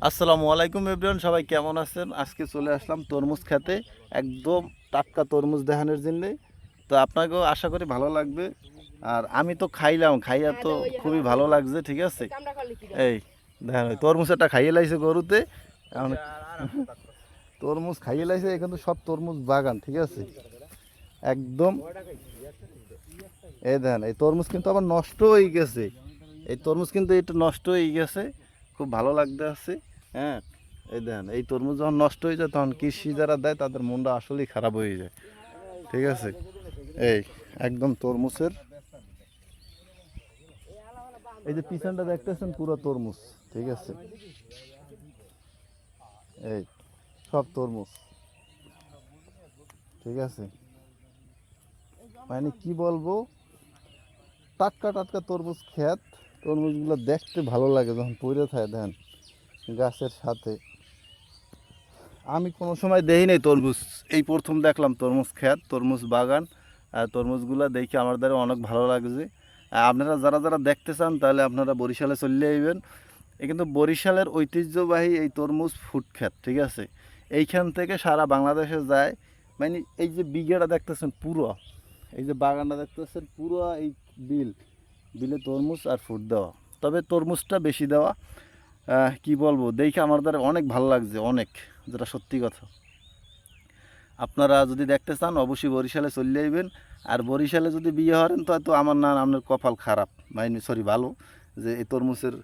আসসালামু আলাইকুম এভরিওয়ান, সবাই কেমন আছেন? আজকে চলে আসলাম তরমুজ খেতে, একদম টাটকা তরমুজ দেখানোর জন্যে। তো আপনাকেও আশা করি ভালো লাগবে। আর আমি তো খাইলাম, খাইয়া তো খুবই ভালো লাগছে, ঠিক আছে। এই দেখেন, ওই তরমুজটা খাইয়ে লাইছে গরুতে। এখন তরমুজ খাইয়ে লাইছে, এখানে তো সব তরমুজ বাগান, ঠিক আছে, একদম। এই দেখেন, এই তরমুজ কিন্তু আবার নষ্ট হয়ে গেছে। এই তরমুজ কিন্তু এটা নষ্ট হয়ে গেছে, খুব ভালো লাগতে আছে। হ্যাঁ, এই দেখেন, এই তরমুজ যখন নষ্ট হয়ে যায় তখন কৃষি যারা দেয় তাদের মনটা আসলেই খারাপ হয়ে যায়, ঠিক আছে। এই একদম তরমুজের এই যে পিছনটা দেখতেছেন পুরো তরমুজ, ঠিক আছে। এই সব তরমুজ, ঠিক আছে। মানে কি বলবো, টাটকা টাটকা তরমুজ ক্ষেত। তরমুজগুলো দেখতে ভালো লাগে যখন পড়ে থাকে, দেন গাছের সাথে। আমি কোনো সময় দেই নাই তরমুজ, এই প্রথম দেখলাম তরমুজ ক্ষেত, তরমুজ বাগান। আর তরমুজগুলো দেখে আমার দ্বারা অনেক ভালো লাগছে। আপনারা যারা যারা দেখতে চান তাহলে আপনারা বরিশালে চলে আসবেন। এ কিন্তু বরিশালের ঐতিহ্যবাহী এই তরমুজ ফুড ক্ষেত, ঠিক আছে। এইখান থেকে সারা বাংলাদেশে যায়। মানে এই যে বিঘাটা দেখতেছেন পুরো, এই যে বাগানটা দেখতেছেন পুরো, এই বিল বিলে তরমুজ আর ফুড দেওয়া। তবে তরমুজটা বেশি দেওয়া। কি বলবো, দেখে আমার দ্বারা অনেক ভালো লাগছে, অনেক, যেটা সত্যি কথা। আপনারা যদি দেখতে চান অবশ্যই বরিশালে চলে আসবেন। আর বরিশালে যদি বিয়ে হরেন তো তো আমার না, আপনার কপাল খারাপ, মানে সরি ভালো, যে এই তরমুজের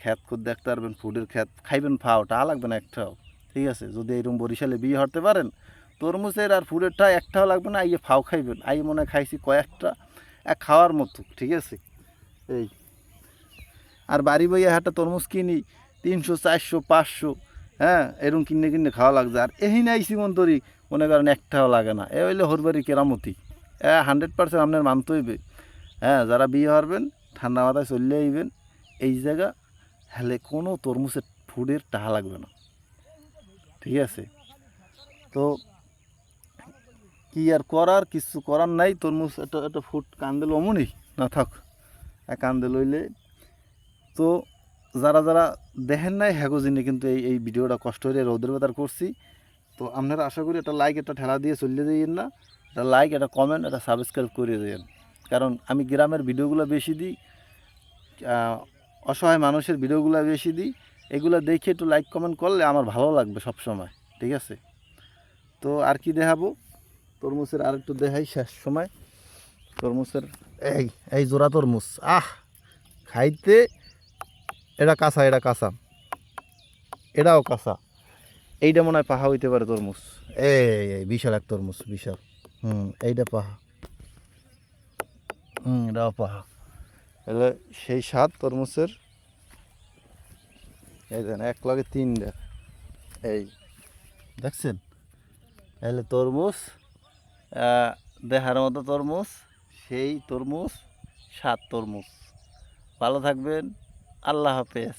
খ্যাত খুদ দেখতে পারবেন, ফুডের খ্যাত খাইবেন, ফাও টাকা লাগবে না একটাও, ঠিক আছে। যদি এইরকম বরিশালে বিয়ে হতে পারেন, তরমুজের আর ফুডেরটা একটাও লাগবে না, আইয়ে ফাও খাইবেন। আই মনে হয় খাইছি কয়েকটা, এক খাওয়ার মতো, ঠিক আছে। এই আর বাড়ি বইয়ে একটা তরমুজ কিনি 300 400 500, হ্যাঁ, এরকম কিনে কিনে খাওয়া লাগছে। আর এই নাই সিমন তরি মনে করেন একটাও লাগে না। এ হইলে হরবারি কেরামতি। 100% আপনার মানতে হইবে। হ্যাঁ, যারা বিয়ে হরবেন ঠান্ডা মাথায় চললে আইবেন এই জায়গা, হলে কোনো তরমুজের ফুডের টাকা লাগবে না, ঠিক আছে। তো কি আর করার, কিছু করার নাই। তরমুজ একটা একটা ফুড কান্দে অমনই না থাক, কান্দে লইলে। তো যারা যারা দেখেন নাই হ্যাগো জিনে কিন্তু এই এই ভিডিওটা কষ্ট করে রৌদ্র বেতার করছি। তো আপনারা আশা করি একটা লাইক, একটা ঠেলা দিয়ে চলে যাইয়েন না। একটা লাইক, একটা কমেন্ট, একটা সাবস্ক্রাইব করে দেন। কারণ আমি গ্রামের ভিডিওগুলো বেশি দিই, অসহায় মানুষের ভিডিওগুলো বেশি দিই। এগুলো দেখে একটু লাইক কমেন্ট করলে আমার ভালো লাগবে সব সময়, ঠিক আছে। তো আর কি দেখাবো, তরমুজের আর একটু দেখাই শেষ সময়। তরমুজের এই এই জোড়া তরমুজ, আহ, খাইতে, এটা কাঁচা, এটা কাঁচা, এটাও কাঁচা। এইটা মনে হয় পাহা হইতে পারে তরমুজ। এই বিশাল এক তরমুজ, বিশাল। এইটা পাহা। এটাও পাহা। এলে সেই স্বাদ তরমুজের। এই দেন এক লগে তিনটা, এই দেখছেন, এলে তরমুজ, দেখার মতো তরমুজ, সেই তরমুজ, স্বাদ তরমুজ। ভালো থাকবেন, আল্লাহ হাফেজ।